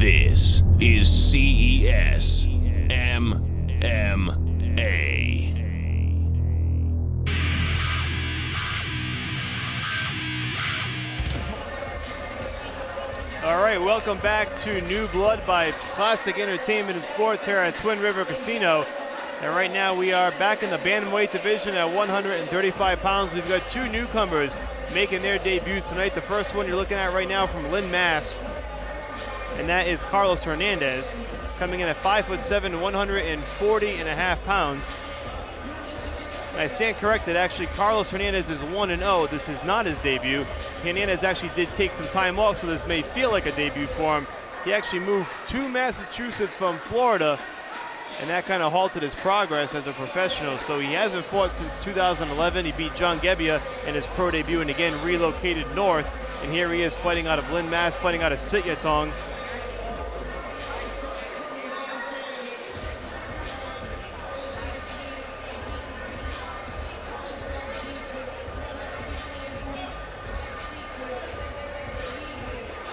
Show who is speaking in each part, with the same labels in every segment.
Speaker 1: This is CES MMA.
Speaker 2: All right, welcome back to New Blood by Classic Entertainment and Sports here at Twin River Casino. And right now we are back in the bantamweight division at 135 pounds. We've got two newcomers making their debuts tonight. The first one you're looking at right now from Lynn, Mass., and that is Carlos Hernandez, coming in at 5'7", 140.5 pounds. And I stand corrected, actually, Carlos Hernandez is 1-0. This is not his debut. Hernandez actually did take some time off, so this may feel like a debut for him. He actually moved to Massachusetts from Florida, and that kind of halted his progress as a professional. So he hasn't fought since 2011. He beat John Gebbia in his pro debut and again relocated north. And here he is fighting out of Lynn, Mass., fighting out of Sityodtong.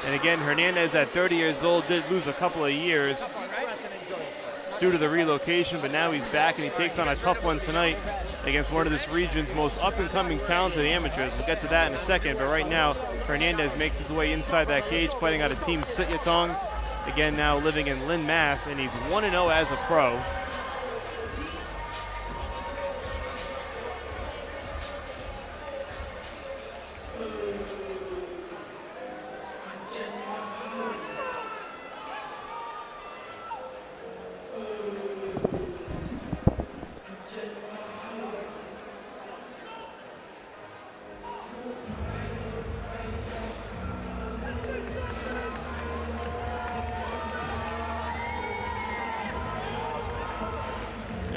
Speaker 2: And again, Hernandez at 30 years old did lose a couple of years due to the relocation, but now he's back and he takes on a tough one tonight against one of this region's most up-and-coming talented amateurs. We'll get to that in a second, but right now, Hernandez makes his way inside that cage, fighting out of Team Sityodtong. Again, now living in Lynn, Mass., and he's 1-0 as a pro.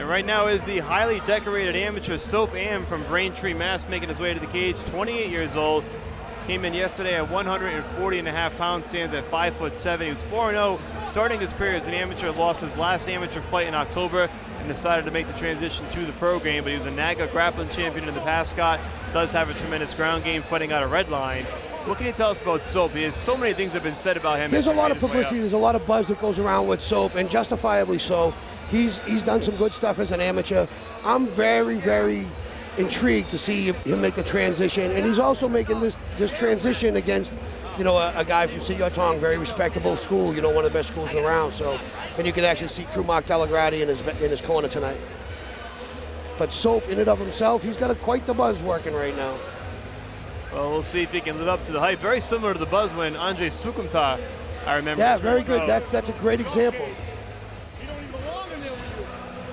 Speaker 2: Right now is the highly decorated amateur Soap Am from Braintree, Mass., making his way to the cage. 28 years old, came in yesterday at 140.5 pounds, stands at 5'7". He was 4-0, starting his career as an amateur, lost his last amateur fight in October, and decided to make the transition to the pro game. But he was a NAGA grappling champion in the past, Scott. Does have a tremendous ground game, fighting out of Redline. What can you tell us about Soap? There's so many things have been said about him.
Speaker 3: There's a lot of publicity, there's a lot of buzz that goes around with Soap, and justifiably so. He's done some good stuff as an amateur. I'm very, very intrigued to see him make the transition, and he's also making this transition against, you know, a guy from Sityodtong, very respectable school, you know, one of the best schools around. So, and you can actually see Crew Mark Delagrati in his corner tonight. But Soap, in and of himself, he's got quite the buzz working right now.
Speaker 2: Well, we'll see if he can live up to the hype. Very similar to the buzz when Andre Sukumta, I remember.
Speaker 3: Yeah, very good. That's a great example.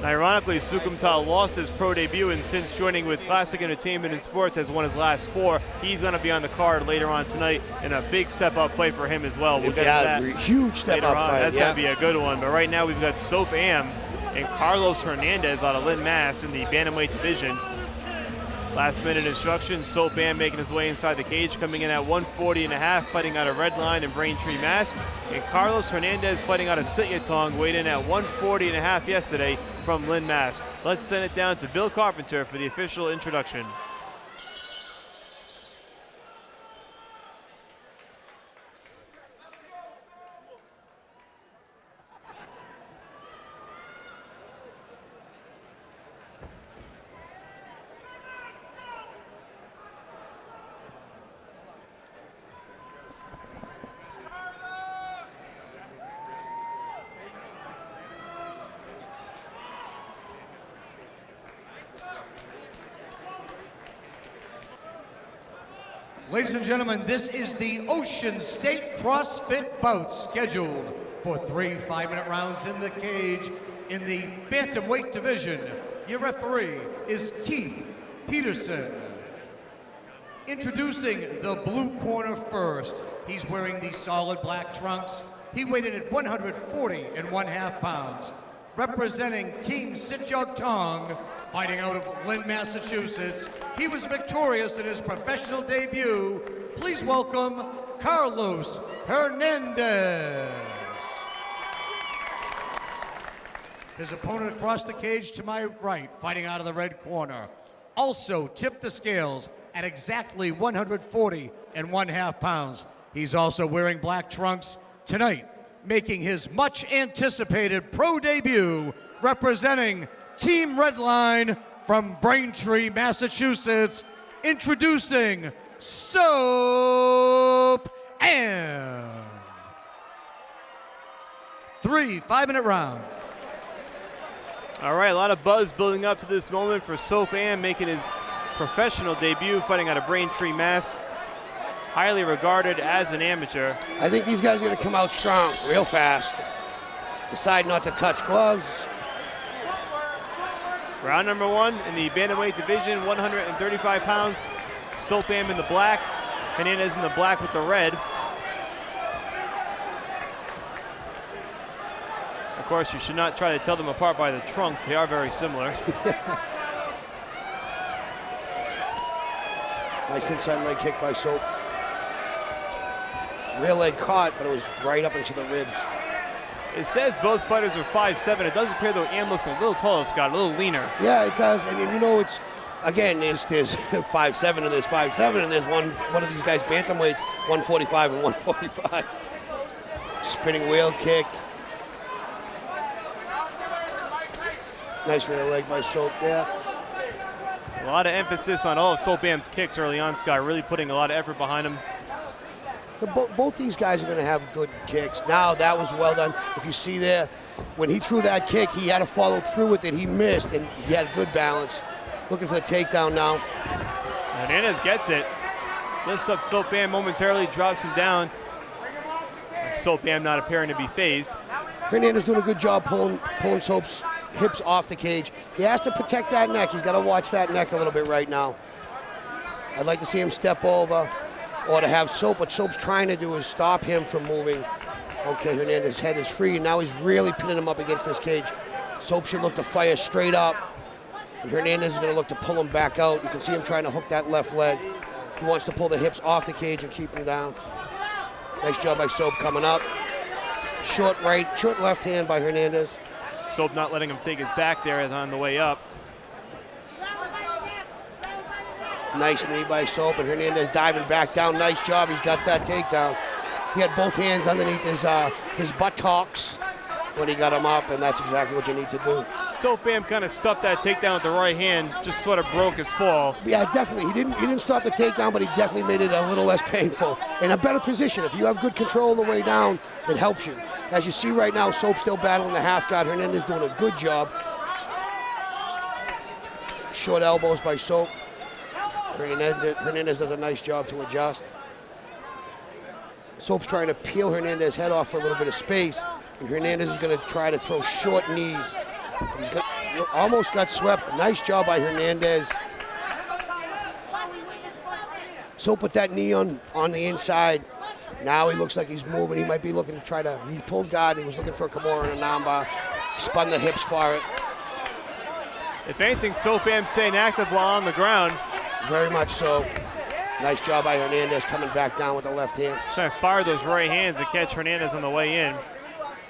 Speaker 2: Ironically, Sukumta lost his pro debut, and since joining with Classic Entertainment and Sports has won his last 4. He's going to be on the card later on tonight, and a big step-up fight for him as well. We'll get to that
Speaker 3: huge step-up fight.
Speaker 2: That's going to be a good one. But right now we've got Soap Am and Carlos Hernandez out of Lynn, Mass. in the bantamweight division. Last-minute instructions, Soap Am making his way inside the cage, coming in at 140.5, fighting out of Redline in Braintree, Mass. And Carlos Hernandez fighting out of Sityodtong, weighed in at 140.5 yesterday from Lynn, Mass. Let's send it down to Bill Carpenter for the official introduction.
Speaker 4: Ladies and gentlemen, this is the Ocean State CrossFit bout scheduled for 3 5-minute rounds in the cage in the bantamweight division. Your referee is Keith Peterson. Introducing the blue corner first. He's wearing the solid black trunks. He weighed in at 140.5 pounds. Representing Team Sityodtong, fighting out of Lynn, Massachusetts. He was victorious in his professional debut. Please welcome Carlos Hernandez. His opponent across the cage to my right, fighting out of the red corner. Also tipped the scales at exactly 140.5 pounds. He's also wearing black trunks tonight, making his much anticipated pro debut, representing Team Redline from Braintree, Massachusetts, introducing SOPHANARITH. 3 5-minute rounds.
Speaker 2: All right, a lot of buzz building up to this moment for SOPHANARITH making his professional debut, fighting out of Braintree, Mass. Highly regarded as an amateur.
Speaker 3: I think these guys are going to come out strong, real fast. Decide not to touch gloves.
Speaker 2: Round number 1 in the bantamweight division, 135 pounds. SOPHANARITH in the black, Hernandez in the black with the red. Of course, you should not try to tell them apart by the trunks. They are very similar.
Speaker 3: Nice inside leg kick by Soap. Rear leg caught, but it was right up into the ribs.
Speaker 2: It says both fighters are 5'7". It does appear though Am looks a little taller, Scott, a little leaner.
Speaker 3: Yeah, it does. And you know, it's, again, there's 5'7" and there's 5'7", and there's one of these guys bantamweights, 145 and 145. Spinning wheel kick. Nice rear leg by Soap there.
Speaker 2: A lot of emphasis on all of SOPHANARITH's kicks early on, Scott, really putting a lot of effort behind him.
Speaker 3: Both these guys are going to have good kicks. Now, that was well done. If you see there, when he threw that kick, he had to follow through with it. He missed, and he had good balance. Looking for the takedown now.
Speaker 2: Hernandez gets it. Lifts up SOPHANARITH momentarily, drops him down. SOPHANARITH not appearing to be phased.
Speaker 3: Hernandez doing a good job pulling Soap's hips off the cage. He has to protect that neck. He's got to watch that neck a little bit right now. I'd like to see him step over or to have Soap. What Soap's trying to do is stop him from moving. Okay, Hernandez's head is free. Now he's really pinning him up against this cage. Soap should look to fire straight up. And Hernandez is going to look to pull him back out. You can see him trying to hook that left leg. He wants to pull the hips off the cage and keep him down. Nice job by Soap coming up. Short left hand by Hernandez.
Speaker 2: Soap not letting him take his back there as on the way up.
Speaker 3: Nice knee by Soap, and Hernandez diving back down. Nice job. He's got that takedown. He had both hands underneath his buttocks when he got him up, and that's exactly what you need to do.
Speaker 2: SOPHANARITH kind of stuffed that takedown with the right hand, just sort of broke his fall.
Speaker 3: Yeah, definitely. He didn't stop the takedown, but he definitely made it a little less painful. In a better position. If you have good control on the way down, it helps you. As you see right now, Soap still battling the half guard. Hernandez doing a good job. Short elbows by Soap. Hernandez does a nice job to adjust. Soap's trying to peel Hernandez's head off for a little bit of space, and Hernandez is going to try to throw short knees. Almost got swept. Nice job by Hernandez. Soap put that knee on the inside. Now he looks like he's moving. He might be looking to try to, he pulled guard. He was looking for a Kimura and a armbar. Spun the hips for it.
Speaker 2: If anything, SOPHANARITH staying active while on the ground.
Speaker 3: Very much so. Nice job by Hernandez coming back down with the left hand.
Speaker 2: Trying to fire those right hands to catch Hernandez on the way in.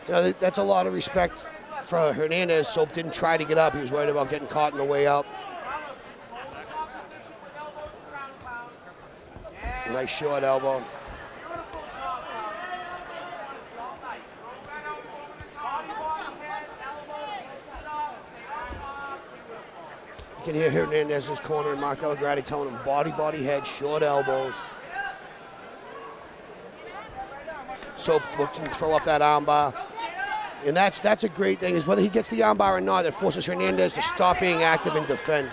Speaker 3: You know, that's a lot of respect for Hernandez. Soap didn't try to get up. He was worried about getting caught on the way up. Nice short elbow. You can hear Hernandez's corner and Mark Delagrati telling him body, head, short elbows. Soap looks to throw up that armbar. And that's a great thing, is whether he gets the armbar or not, it forces Hernandez to stop being active and defend.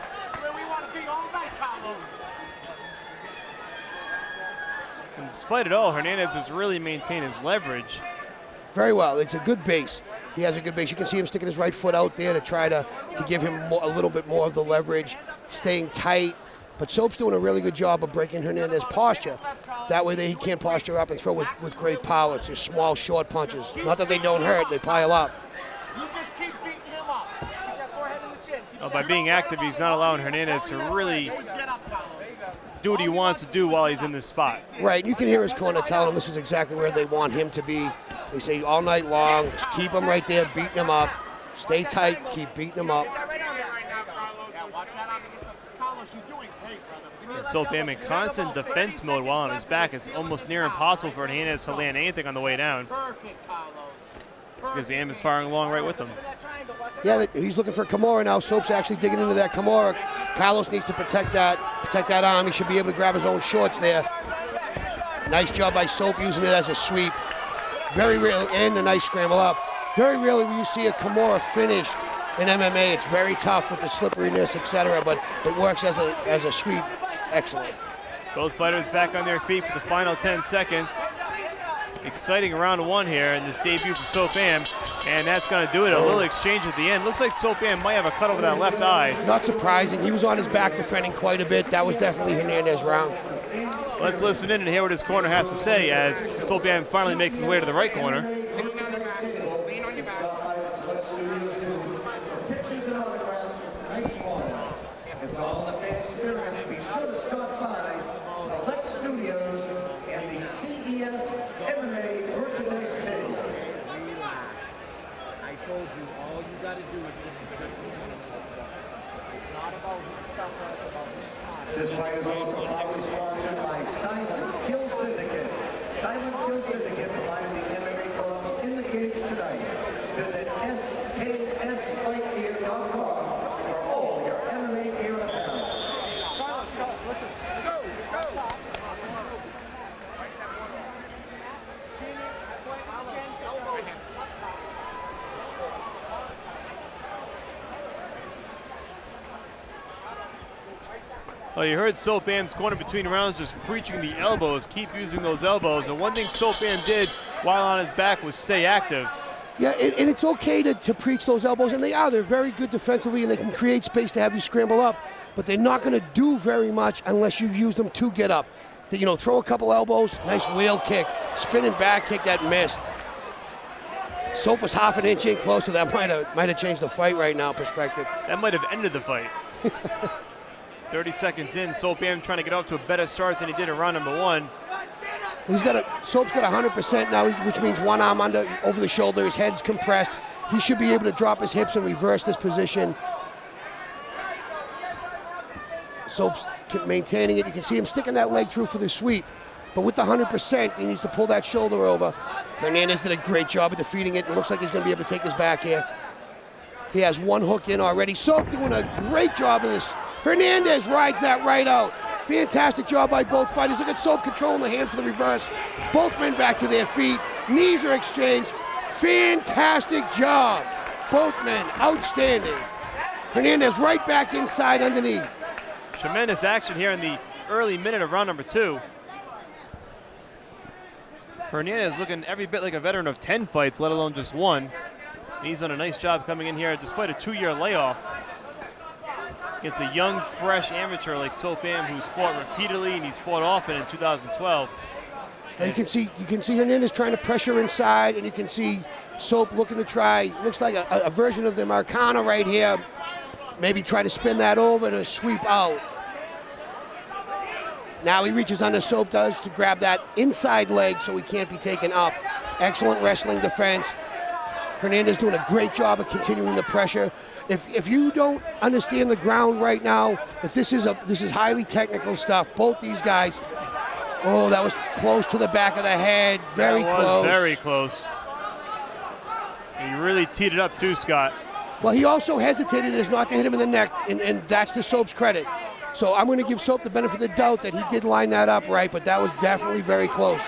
Speaker 2: And despite it all, Hernandez has really maintained his leverage.
Speaker 3: Very well. It's a good base. He has a good base. You can see him sticking his right foot out there to try to give him a little bit more of the leverage, staying tight. But Soap's doing a really good job of breaking Hernandez's posture. That way he can't posture up and throw with great power. It's just small, short punches. Not that they don't hurt, they pile up.
Speaker 5: You just keep beating him up. Keep that forehead in the chin.
Speaker 2: Well, by being active, he's not allowing Hernandez to really do what he wants to do while he's in this spot.
Speaker 3: Right, you can hear his corner telling him this is exactly where they want him to be. They say all night long, just keep him right there, beating him up. Stay tight, keep beating him up.
Speaker 2: SOPHANARITH in constant defense mode while on his back. It's almost near impossible for Hernandez to land anything on the way down.
Speaker 5: Perfect, Carlos.
Speaker 2: because Am is firing along right with him.
Speaker 3: Yeah, he's looking for Kimura now. Soap's actually digging into that Kimura. Carlos needs to protect that arm. He should be able to grab his own shorts there. Nice job by Soap using it as a sweep. Very rarely, and a nice scramble up. Very rarely will you see a Kimura finished in MMA. It's very tough with the slipperiness, etc., but it works as a sweep. Excellent.
Speaker 2: Both fighters back on their feet for the final 10 seconds. Exciting round one here in this debut for SOPHAN, and that's going to do it. A little exchange at the end. Looks like SOPHAN might have a cut over that left eye.
Speaker 3: Not surprising. He was on his back defending quite a bit. That was definitely Hernandez round.
Speaker 2: Let's listen in and hear what his corner has to say as SOPHAN finally makes his way to the right corner.
Speaker 6: It's all in the fan experience. Be sure to stop by Select Studios and the CES MMA merchandise table.
Speaker 5: I told you, all you got to do is it's not about who stuff, it's about who.
Speaker 6: This fight is also proudly sponsored by Silent Kill Syndicate. Silent Kill Syndicate providing the MMA clubs in the cage tonight. Visit SKSFightGear.com for all your MMA gear apparel.
Speaker 5: Let's go, let's go.
Speaker 2: Well, you heard SOPHAN's corner between rounds just preaching the elbows. Keep using those elbows. And one thing SOPHAN did while on his back was stay active.
Speaker 3: Yeah, and it's okay to preach those elbows, and they are. They're very good defensively, and they can create space to have you scramble up, but they're not going to do very much unless you use them to get up. You know, throw a couple elbows, nice wheel kick, spinning back kick that missed. Soap was half an inch in closer. That might have changed the fight right now, perspective.
Speaker 2: That might have ended the fight. 30 seconds in, SOPHAN trying to get off to a better start than he did in round number one.
Speaker 3: Soap's got 100% now, which means one arm over the shoulder, his head's compressed. He should be able to drop his hips and reverse this position. Soap's maintaining it. You can see him sticking that leg through for the sweep. But with the 100%, he needs to pull that shoulder over. Hernandez did a great job of defeating it. It looks like he's going to be able to take his back here. He has one hook in already. Soap doing a great job of this. Hernandez rides that right out. Fantastic job by both fighters. Look at Soap controlling the hand for the reverse. Both men back to their feet. Knees are exchanged. Fantastic job. Both men, outstanding. Hernandez right back inside underneath.
Speaker 2: Tremendous action here in the early minute of round number two. Hernandez looking every bit like a veteran of 10 fights, let alone just one. And he's done a nice job coming in here despite a 2-year layoff. Against a young, fresh amateur like SOPHAN who's fought repeatedly and he's fought often in 2012.
Speaker 3: And you can see Hernandez trying to pressure inside, and you can see Soap looking to try, looks like a version of the Marcana right here. Maybe try to spin that over to sweep out. Now he reaches under, Soap does, to grab that inside leg so he can't be taken up. Excellent wrestling defense. Hernandez doing a great job of continuing the pressure. If you don't understand the ground right now, if this is highly technical stuff, both these guys, oh, that was close to the back of the head, very close.
Speaker 2: That was very close. He really teed it up too, Scott.
Speaker 3: Well, he also hesitated as not to hit him in the neck, and that's to Soap's credit. So I'm going to give Soap the benefit of the doubt that he did line that up right, but that was definitely very close.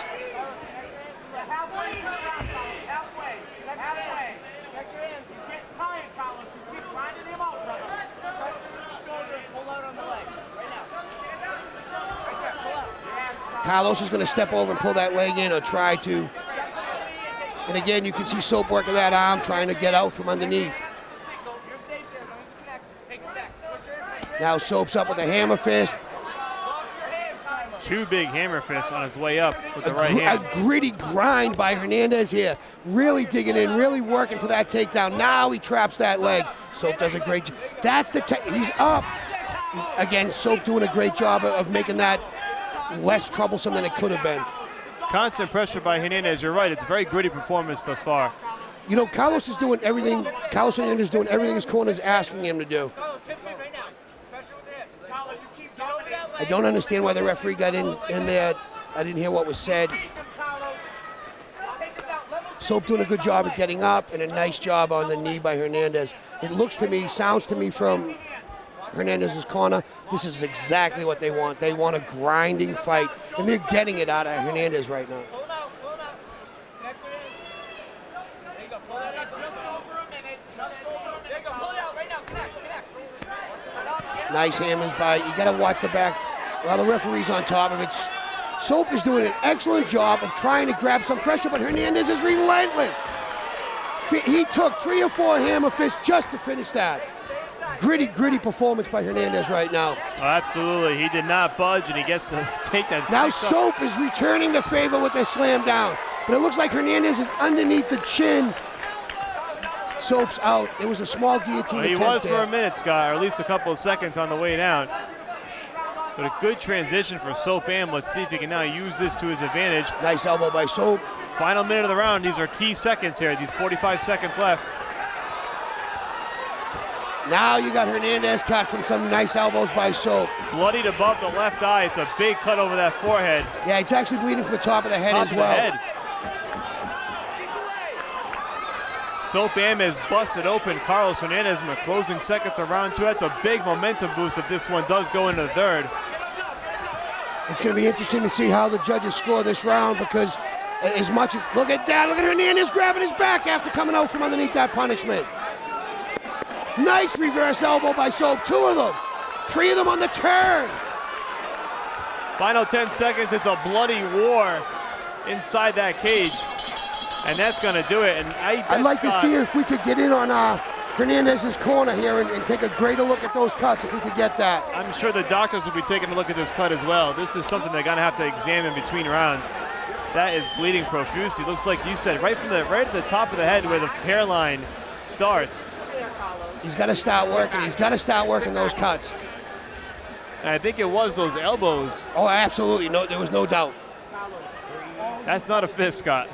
Speaker 3: Carlos is going to step over and pull that leg in or try to. And again, you can see Soap working that arm, trying to get out from underneath. Now Soap's up with a hammer fist.
Speaker 2: Two big hammer fists on his way up with the right hand.
Speaker 3: A gritty grind by Hernandez here. Really digging in, really working for that takedown. Now he traps that leg. Soap does a great job. That's the he's up. Again, Soap doing a great job of making that less troublesome than it could have been.
Speaker 2: Constant pressure by Hernandez. You're right. It's a very gritty performance thus far.
Speaker 3: You know, Carlos is doing everything. Carlos Hernandez is doing everything his corner is asking him to do. I don't understand why the referee got in there. I didn't hear what was said. Soap doing a good job at getting up and a nice job on the knee by Hernandez. It looks to me, sounds to me from Hernandez's corner, this is exactly what they want. They want a grinding fight, and they're getting it out of Hernandez right now. Nice hammers by, you gotta watch the back. While the referee's on top of it, Soap is doing an excellent job of trying to grab some pressure, but Hernandez is relentless. He took 3 or 4 hammer fists just to finish that. Gritty performance by Hernandez right now.
Speaker 2: Oh, absolutely, he did not budge, and he gets to take that.
Speaker 3: Now Soap is returning the favor with the slam down, but it looks like Hernandez is underneath the chin. Soap's out. It was a small guillotine attempt.
Speaker 2: He was
Speaker 3: there
Speaker 2: for a minute, Scott, or at least a couple of seconds on the way down. But a good transition for Soap Am. Let's see if he can now use this to his advantage.
Speaker 3: Nice elbow by Soap.
Speaker 2: Final minute of the round. These are key seconds here. These 45 seconds left.
Speaker 3: Now you got Hernandez cut from some nice elbows by Soap.
Speaker 2: Bloodied above the left eye. It's a big cut over that forehead.
Speaker 3: Yeah, it's actually bleeding from the top of the head as well.
Speaker 2: Soap Am has busted open Carlos Hernandez in the closing seconds of round 2. That's a big momentum boost if this one does go into the third.
Speaker 3: It's going to be interesting to see how the judges score this round, because as much as, look at that, look at Hernandez grabbing his back after coming out from underneath that punishment. Nice reverse elbow by Soap, 2 of them. 3 of them on the turn.
Speaker 2: Final 10 seconds, it's a bloody war inside that cage. And that's going to do it. And
Speaker 3: I'd like to see if we could get in on Hernandez's corner here and take a greater look at those cuts, if we could get that.
Speaker 2: I'm sure the doctors will be taking a look at this cut as well. This is something they're going to have to examine between rounds. That is bleeding profusely. Looks like you said, right at the top of the head where the hairline starts.
Speaker 3: He's got to start working. He's got to start working those cuts.
Speaker 2: And I think it was those elbows.
Speaker 3: Oh, absolutely. No, there was no doubt.
Speaker 2: That's not a fist, Scott,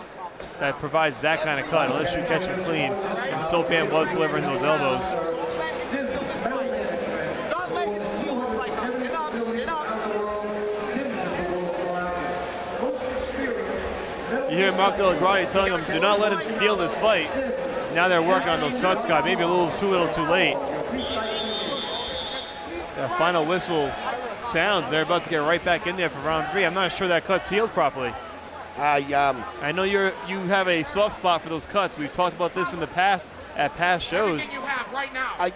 Speaker 2: that provides that kind of cut unless you catch it clean. And Soap Am was delivering those elbows.
Speaker 5: Don't let him steal this fight now. Sit up, sit up.
Speaker 2: You hear Mark Delagrati telling him, do not let him steal this fight. Now they're working on those cuts, Scott. Maybe a little too late. That final whistle sounds. They're about to get right back in there for round 3. I'm not sure that cut's healed properly. I know you have a soft spot for those cuts. We've talked about this in the past at past shows.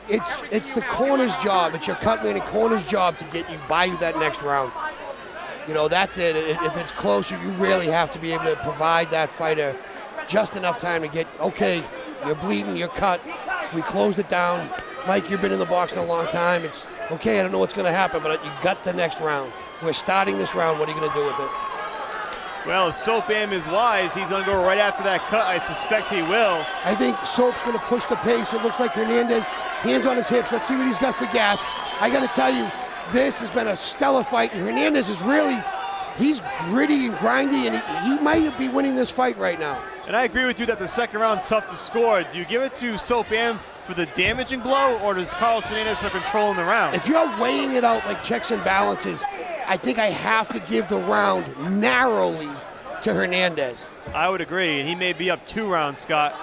Speaker 3: It's the corner's job. It's your cut man and corner's job to buy you that next round. You know, that's it. If it's close, you really have to be able to provide that fighter just enough time to get, okay, you're bleeding, you're cut. We closed it down. Mike, you've been in the boxing a long time. It's okay, I don't know what's going to happen, but you got the next round. We're starting this round. What are you going to do with it?
Speaker 2: Well, if Soap Am is wise, he's going to go right after that cut. I suspect he will.
Speaker 3: I think Soap's going to push the pace. It looks like Hernandez, hands on his hips. Let's see what he's got for gas. I got to tell you, this has been a stellar fight, and Hernandez is really, he's gritty and grindy, and he might be winning this fight right now.
Speaker 2: And I agree with you that the second round's tough to score. Do you give it to Soap Am for the damaging blow, or does Carlos Hernandez for controlling the round?
Speaker 3: If you're weighing it out like checks and balances, I think I have to give the round narrowly to Hernandez.
Speaker 2: I would agree, and he may be up 2 rounds, Scott.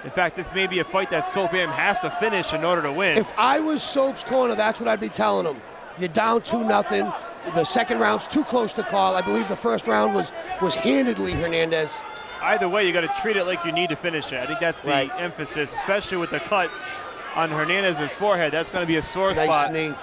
Speaker 2: In fact, this may be a fight that Soap Am has to finish in order to win.
Speaker 3: If I was Soap's corner, that's what I'd be telling him. You're down 2-0. The second round's too close to call. I believe the first round was handedly Hernandez.
Speaker 2: Either way, you got to treat it like you need to finish it. I think that's the emphasis, especially with the cut on Hernandez's forehead. That's going to be a sore spot.
Speaker 3: Nice knee.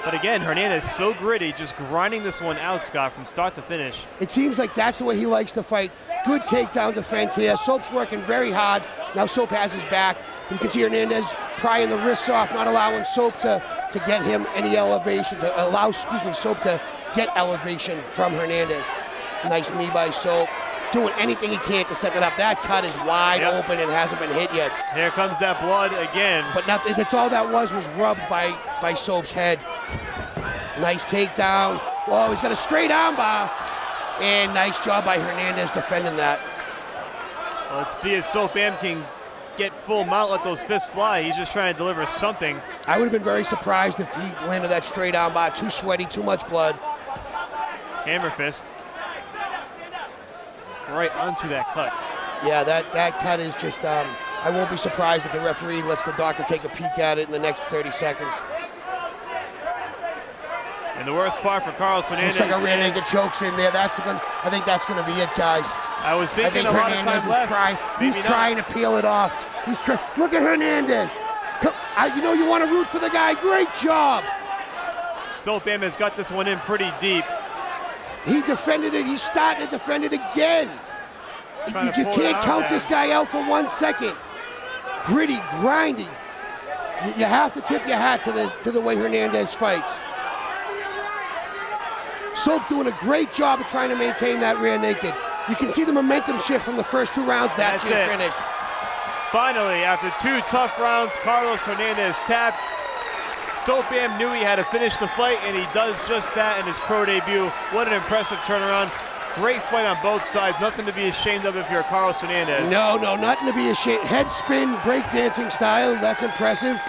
Speaker 2: But again, Hernandez so gritty, just grinding this one out, Scott, from start to finish.
Speaker 3: It seems like that's the way he likes to fight. Good takedown defense here. Soap's working very hard. Now Soap has his back. But you can see Hernandez prying the wrists off, not allowing Soap to get him any elevation, to allow, Soap to get elevation from Hernandez. Nice knee by Soap. Doing anything he can to set it up. That cut is wide open and hasn't been hit yet.
Speaker 2: Here comes that blood again.
Speaker 3: But nothing, that's all that was rubbed by Soap's head. Nice takedown. Oh, he's got a straight arm bar. And nice job by Hernandez defending that.
Speaker 2: Well, let's see if Soap Am can get full mount, let those fists fly. He's just trying to deliver something.
Speaker 3: I would have been very surprised if he landed that straight arm bar. Too sweaty, too much blood.
Speaker 2: Hammer fist. Right onto that cut.
Speaker 3: Yeah, that cut is just, I won't be surprised if the referee lets the doctor take a peek at it in the next 30 seconds.
Speaker 2: And the worst part for Carlos Hernandez
Speaker 3: Looks like a rear naked chokes in there. I think that's going to be it, guys.
Speaker 2: I was thinking
Speaker 3: I think
Speaker 2: a lot
Speaker 3: Hernandez
Speaker 2: of time left.
Speaker 3: he's trying to peel it off. Look at Hernandez. You know you want to root for the guy. Great job.
Speaker 2: SOPHAN has got this one in pretty deep.
Speaker 3: He defended it. He's starting to defend it again. You can't count this guy out for 1 second. Gritty, grinding. You have to tip your hat to the way Hernandez fights. Soap doing a great job of trying to maintain that rear naked. You can see the momentum shift from the first 2 rounds. That's your finish.
Speaker 2: Finally, after 2 tough rounds, Carlos Hernandez taps. SOPHAN knew he had to finish the fight, and he does just that in his pro debut. What an impressive turnaround. Great fight on both sides. Nothing to be ashamed of if you're Carlos Hernandez.
Speaker 3: No, nothing to be ashamed. Head spin, breakdancing style. That's impressive.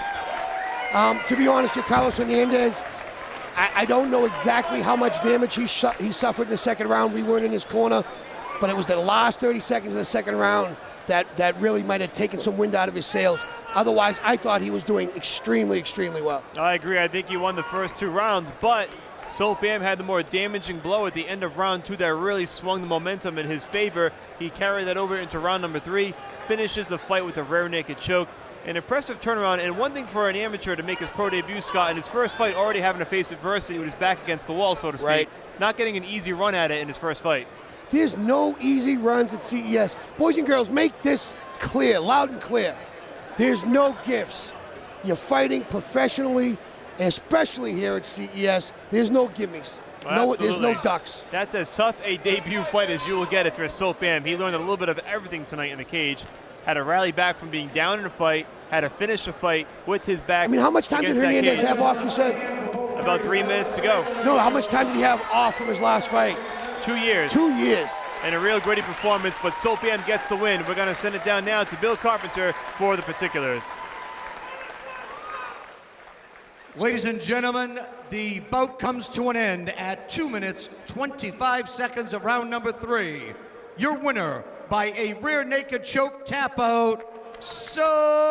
Speaker 3: To be honest, you're Carlos Hernandez. I don't know exactly how much damage he suffered in the second round. We weren't in his corner, but it was the last 30 seconds of the second round that really might have taken some wind out of his sails. Otherwise, I thought he was doing extremely, extremely well.
Speaker 2: I agree. I think he won the first 2 rounds, but SOPHAN had the more damaging blow at the end of round 2 that really swung the momentum in his favor. He carried that over into round number 3, finishes the fight with a rear naked choke. An impressive turnaround, and one thing for an amateur to make his pro debut, Scott, in his first fight already having to face adversity with his back against the wall, so to speak.
Speaker 3: Right.
Speaker 2: Not getting an easy run at it in his first fight.
Speaker 3: There's no easy runs at CES. Boys and girls, make this clear, loud and clear. There's no gifts. You're fighting professionally, and especially here at CES, there's no gimmies. No, there's no ducks.
Speaker 2: That's as tough a debut fight as you will get if you're SOPHAN. He learned a little bit of everything tonight in the cage. Had to rally back from being down in a fight, had to finish the fight with his back.
Speaker 3: I mean, how much time did Hernandez have off, you said?
Speaker 2: About 3 minutes to go.
Speaker 3: No, how much time did he have off from his last fight?
Speaker 2: 2 years.
Speaker 3: 2 years.
Speaker 2: And a real gritty performance, but SOPHAN gets the win. We're going to send it down now to Bill Carpenter for the particulars.
Speaker 4: Ladies and gentlemen, the bout comes to an end at 2 minutes, 25 seconds of round number 3. Your winner by a rear naked choke tap out, SOPHAN.